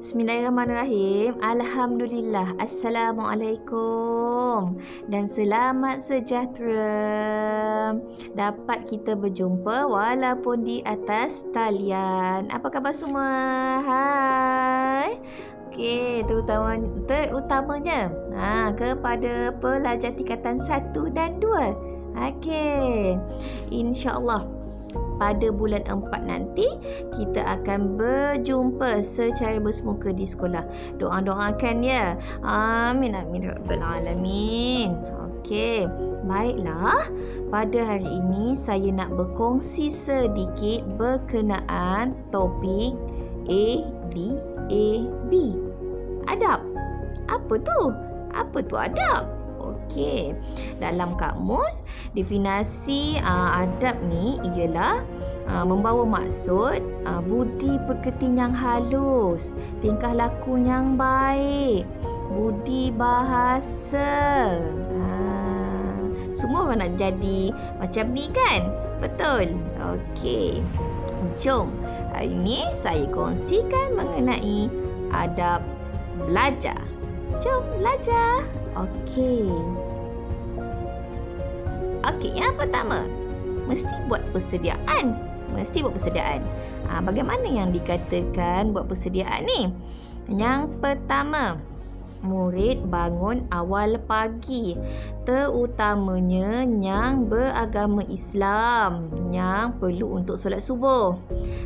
Bismillahirrahmanirrahim. Alhamdulillah. Assalamualaikum. Dan selamat sejahtera. Dapat kita berjumpa walaupun di atas talian. Apa khabar semua? Hai. Okey, terutamanya kepada pelajar tingkatan 1 dan 2. Okey. InsyaAllah pada bulan 4 nanti kita akan berjumpa secara bersemuka di sekolah. Doakan ya. Amin amin rabbal alamin. Okey, baiklah. Pada hari ini saya nak berkongsi sedikit berkenaan topik ADAB. Adab. Apa tu? Apa tu adab? Okey, dalam kamus definisi adab ni ialah membawa maksud budi pekerti yang halus, tingkah laku yang baik, budi bahasa. Semua orang nak jadi macam ni kan? Betul? Okey. Jom, hari ni saya kongsikan mengenai adab belajar. Jom belajar. Okey, yang pertama, mesti buat persediaan. Bagaimana yang dikatakan buat persediaan ni? Yang pertama, murid bangun awal pagi, terutamanya yang beragama Islam yang perlu untuk solat subuh.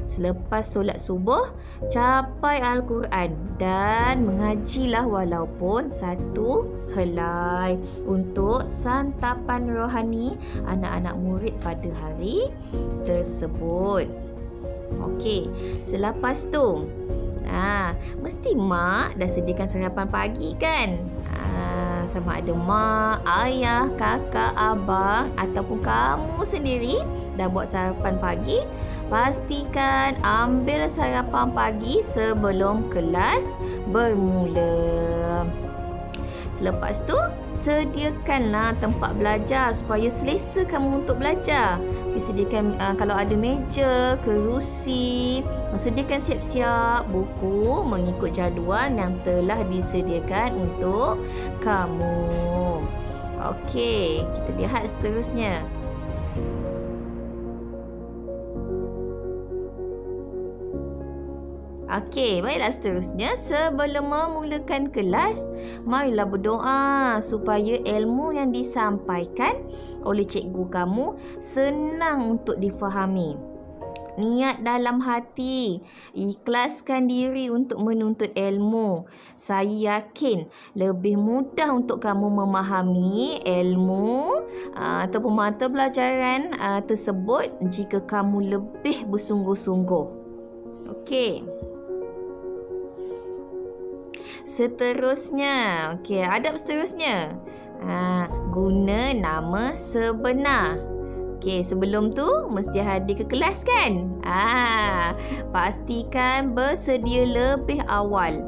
Selepas solat subuh, capai Al-Quran dan mengajilah walaupun satu helai untuk santapan rohani anak-anak murid pada hari tersebut. Okey, selepas tu mesti mak dah sediakan sarapan pagi kan? Sama ada mak, ayah, kakak, abang ataupun kamu sendiri dah buat sarapan pagi. Pastikan ambil sarapan pagi sebelum kelas bermula. Selepas tu, sediakanlah tempat belajar supaya selesa kamu untuk belajar. Sediakan kalau ada meja, kerusi, sediakan siap-siap buku mengikut jadual yang telah disediakan untuk kamu. Okey, kita lihat seterusnya. Okey, baiklah seterusnya. Sebelum memulakan kelas, marilah berdoa supaya ilmu yang disampaikan oleh cikgu kamu senang untuk difahami. Niat dalam hati, ikhlaskan diri untuk menuntut ilmu. Saya yakin lebih mudah untuk kamu memahami ilmu ataupun mata pelajaran tersebut jika kamu lebih bersungguh-sungguh. Okey. Seterusnya, adab seterusnya. Guna nama sebenar. Sebelum tu mesti hadir ke kelas kan? Pastikan bersedia lebih awal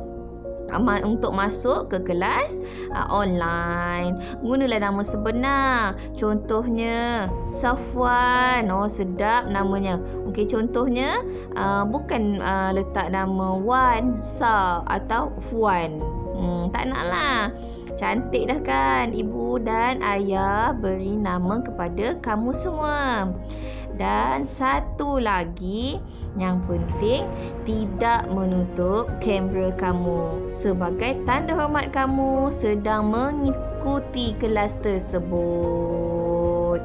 untuk masuk ke kelas online. Gunalah nama sebenar. Contohnya Safwan. Sedap namanya. Contohnya bukan letak nama Wan, Sa atau Fuan. Tak naklah. Cantik dah kan? Ibu dan ayah beri nama kepada kamu semua. Dan satu lagi yang penting, tidak menutup kamera kamu sebagai tanda hormat kamu sedang mengikuti kelas tersebut.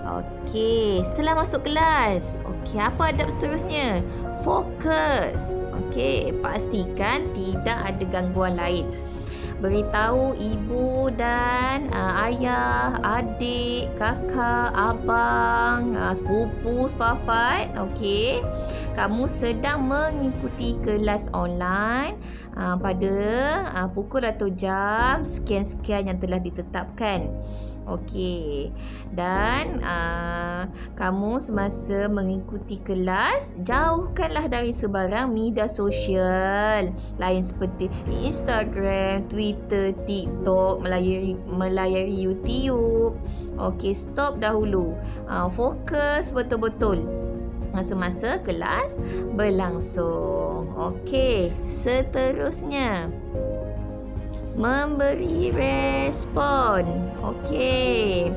Okey, setelah masuk kelas, apa adab seterusnya? Fokus. Pastikan tidak ada gangguan lain. Beritahu ibu dan ayah, adik, kakak, abang, sepupu, sepapat, kamu sedang mengikuti kelas online pada pukul atau jam sekian-sekian yang telah ditetapkan. Dan kamu semasa mengikuti kelas, jauhkanlah dari sebarang media sosial lain seperti Instagram, Twitter, TikTok, melayari YouTube. Stop dahulu. Fokus betul-betul. semasa kelas berlangsung. Okey, seterusnya memberi respon. Okey.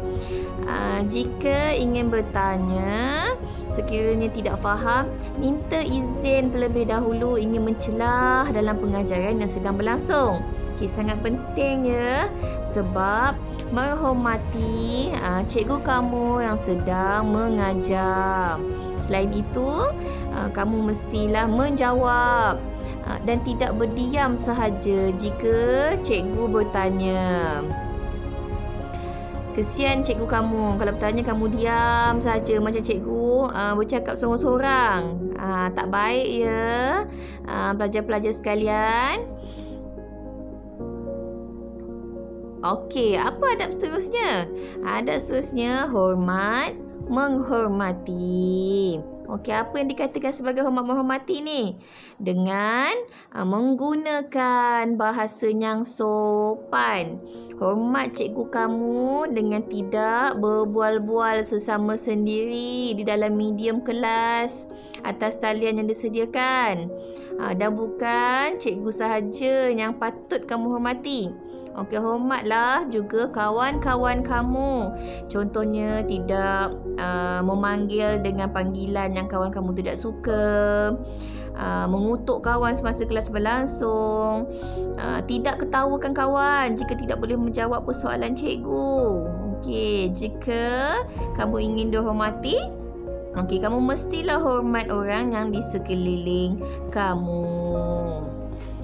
Jika ingin bertanya, sekiranya tidak faham, minta izin terlebih dahulu ingin mencelah dalam pengajaran yang sedang berlangsung. Okey, sangat penting ya, sebab menghormati cikgu kamu yang sedang mengajar. Selain itu, kamu mestilah menjawab dan tidak berdiam sahaja jika cikgu bertanya. Kesian cikgu kamu kalau bertanya kamu diam saja macam cikgu bercakap sorang-sorang. Tak baik ya, pelajar-pelajar sekalian. Okey, apa adab seterusnya? Adab seterusnya hormat menghormati. Okey, apa yang dikatakan sebagai hormat menghormati ni? Dengan menggunakan bahasa yang sopan. Hormat cikgu kamu dengan tidak berbual-bual sesama sendiri di dalam medium kelas atas talian yang disediakan. Dan bukan cikgu sahaja yang patut kamu hormati. Okey, hormatlah juga kawan-kawan kamu. Contohnya tidak memanggil dengan panggilan yang kawan kamu tidak suka, mengutuk kawan semasa kelas berlangsung, tidak ketawakan kawan jika tidak boleh menjawab persoalan cikgu. Okey, jika kamu ingin dihormati, okey, kamu mestilah hormat orang yang di sekeliling kamu.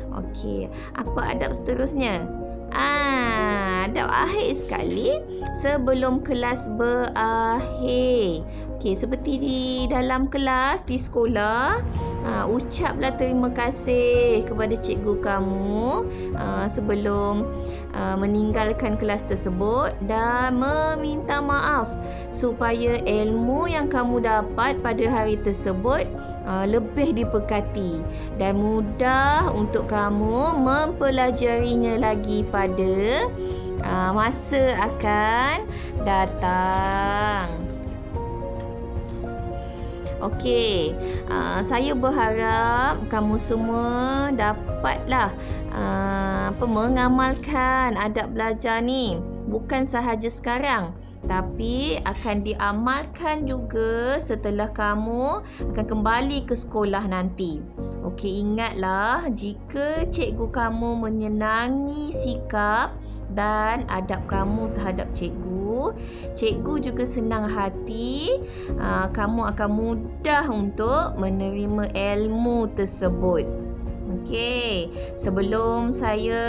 Okey, apa adab seterusnya? Adab akhir sekali sebelum kelas berakhir. Okey, seperti di dalam kelas di sekolah, ucaplah terima kasih kepada cikgu kamu sebelum meninggalkan kelas tersebut dan meminta maaf supaya ilmu yang kamu dapat pada hari tersebut lebih diberkati dan mudah untuk kamu mempelajarinya lagi pada masa akan datang. Okey, saya berharap kamu semua dapatlah mengamalkan adab belajar ni. Bukan sahaja sekarang, tapi akan diamalkan juga setelah kamu akan kembali ke sekolah nanti. Okey, ingatlah jika cikgu kamu menyenangi sikap dan adab kamu terhadap cikgu, cikgu juga senang hati, kamu akan mudah untuk menerima ilmu tersebut. Okey, sebelum saya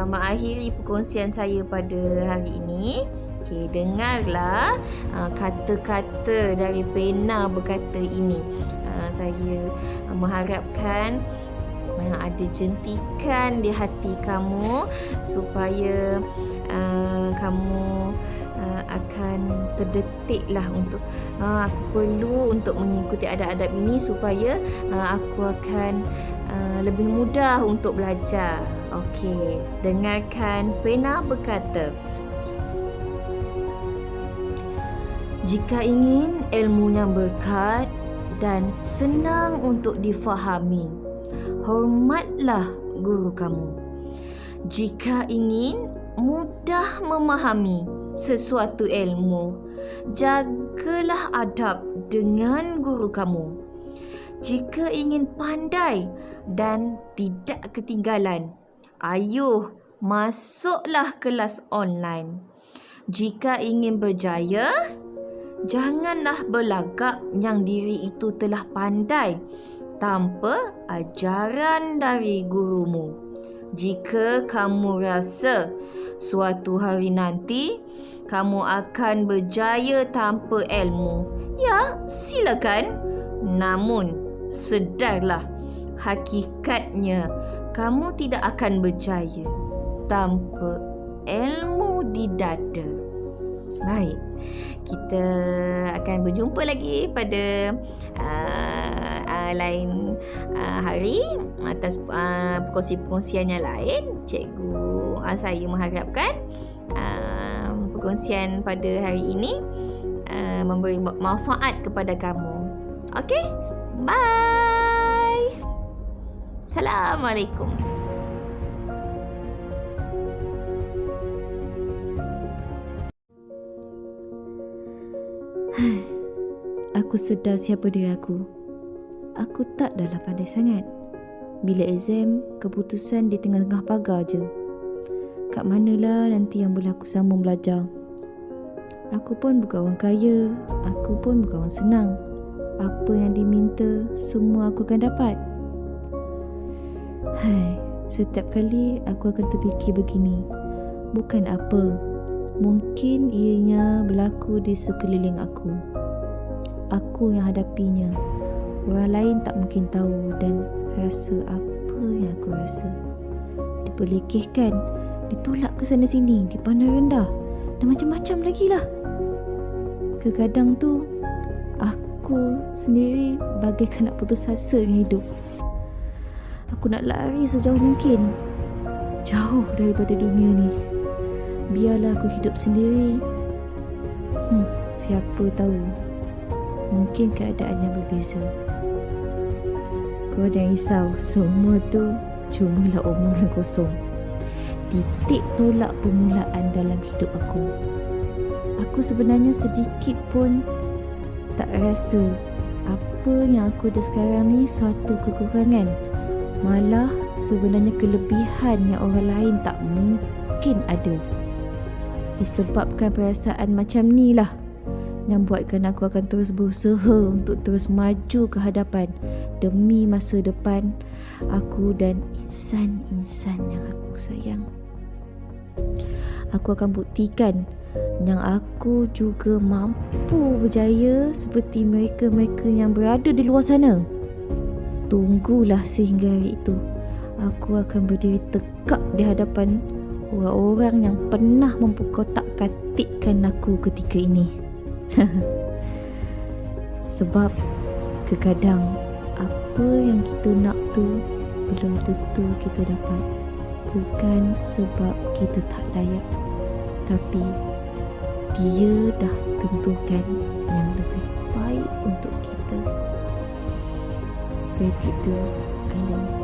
mengakhiri perkongsian saya pada hari ini, okey, dengarlah kata-kata dari pena berkata ini. Saya mengharapkan ada jentikan di hati kamu supaya kamu akan terdetiklah untuk aku perlu untuk mengikuti adab-adab ini supaya aku akan lebih mudah untuk belajar. Okey, dengarkan pena berkata. Jika ingin ilmunya berkat dan senang untuk difahami, hormatlah guru kamu. Jika ingin mudah memahami sesuatu ilmu, jagalah adab dengan guru kamu. Jika ingin pandai dan tidak ketinggalan, ayuh masuklah kelas online. Jika ingin berjaya, janganlah berlagak yang diri itu telah pandai tanpa ajaran dari gurumu. Jika kamu rasa suatu hari nanti kamu akan berjaya tanpa ilmu, ya silakan. Namun sedarlah, hakikatnya kamu tidak akan berjaya tanpa ilmu di dada. Baik, kita akan berjumpa lagi pada lain hari atas perkongsian yang lain. Cikgu, saya mengharapkan perkongsian pada hari ini memberi manfaat kepada kamu. Okey? Bye. Assalamualaikum. Aku sedar siapa diri aku. Aku tak adalah pandai sangat. Bila exam, keputusan di tengah-tengah pagar je. Kat manalah nanti yang boleh aku sambung belajar. Aku pun bukan orang kaya, aku pun bukan orang senang. Apa yang diminta, semua aku akan dapat. Setiap kali aku akan terfikir begini. Bukan apa, mungkin ianya berlaku di sekeliling aku. Aku yang hadapinya. Orang lain tak mungkin tahu dan rasa apa yang aku rasa. Diperlekehkan, ditolak ke sana sini, dipandang rendah dan macam-macam lagi lah. Kadang tu aku sendiri bagaikan nak putus asa dengan hidup. Aku nak lari sejauh mungkin, jauh daripada dunia ni. Biarlah aku hidup sendiri. Siapa tahu, mungkin keadaannya berbeza. Kau jangan risau, semua tu cumalah omongan kosong. Titik tolak permulaan dalam hidup aku. Aku sebenarnya sedikit pun tak rasa apa yang aku ada sekarang ni suatu kekurangan. Malah sebenarnya kelebihan yang orang lain tak mungkin ada. Disebabkan perasaan macam ni lah yang buatkan aku akan terus berusaha untuk terus maju ke hadapan demi masa depan aku dan insan-insan yang aku sayang. Aku akan buktikan yang aku juga mampu berjaya seperti mereka-mereka yang berada di luar sana. Tunggulah sehingga hari itu aku akan berdiri tegak di hadapan orang-orang yang pernah memperkotak-katikkan aku ketika ini. Sebab kadang apa yang kita nak tu belum tentu kita dapat. Bukan sebab kita tak layak, tapi dia dah tentukan yang lebih baik untuk kita. Begitu, Alan.